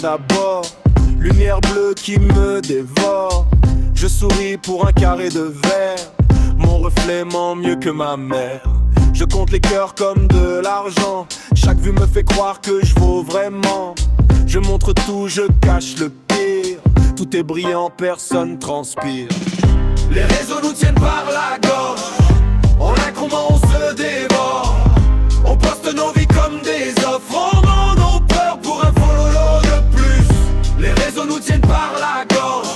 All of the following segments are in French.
d'abord. Lumière bleue qui me dévore. Je souris pour un carré de verre. Mon reflet ment mieux que ma mère. Je compte les cœurs comme de l'argent. Chaque vue me fait croire que je vaux vraiment. Je montre tout, je cache le pire. Tout est brillant, personne transpire. Les réseaux nous tiennent par la gorge. On a comment on se dévore. On poste nos vies comme des offres. On ment nos peurs pour un follow de plus. Les réseaux nous tiennent par la gorge.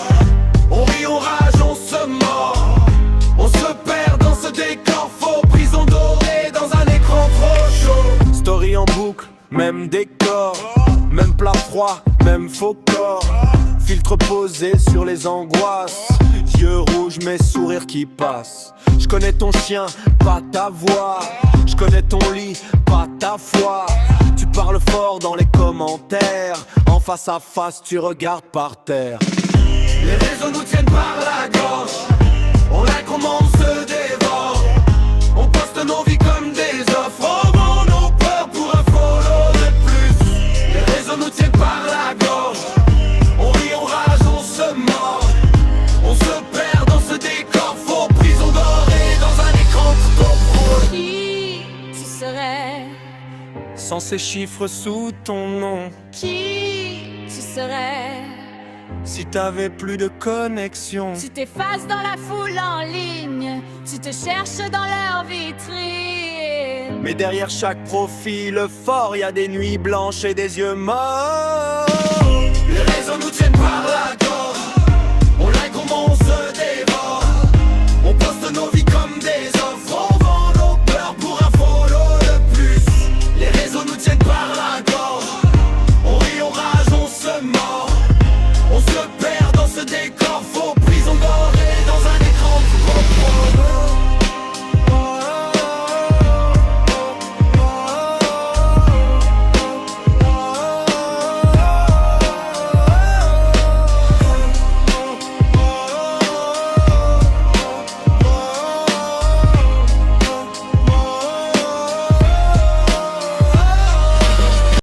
On rit, on rage, on se mord. On se perd dans ce décor faux. Prison dorée dans un écran trop chaud. Story en boucle, même décor. Même plat froid, même faux corps. Filtre posé sur les angoisses. Yeux rouges, mais sourire qui passe. Je connais ton chien, pas ta voix. Je connais ton lit, pas ta foi. Tu parles fort dans les commentaires. En face à face, tu regardes par terre. Les réseaux nous tiennent par la gorge. On a comment on se dévore. On poste nos vies comme des offres. On vend nos peurs pour un follow de plus. Les réseaux nous tiennent par la gorge. On rit, on rage, on se mord. On se perd dans ce décor faux. Prison dorée dans un écran trop pro. Qui tu serais? Sans ces chiffres sous ton nom. Qui tu serais? Si t'avais plus de connexion. Tu t'effaces dans la foule en ligne. Tu te cherches dans leur vitrine. Mais derrière chaque profil fort, y a des nuits blanches et des yeux morts.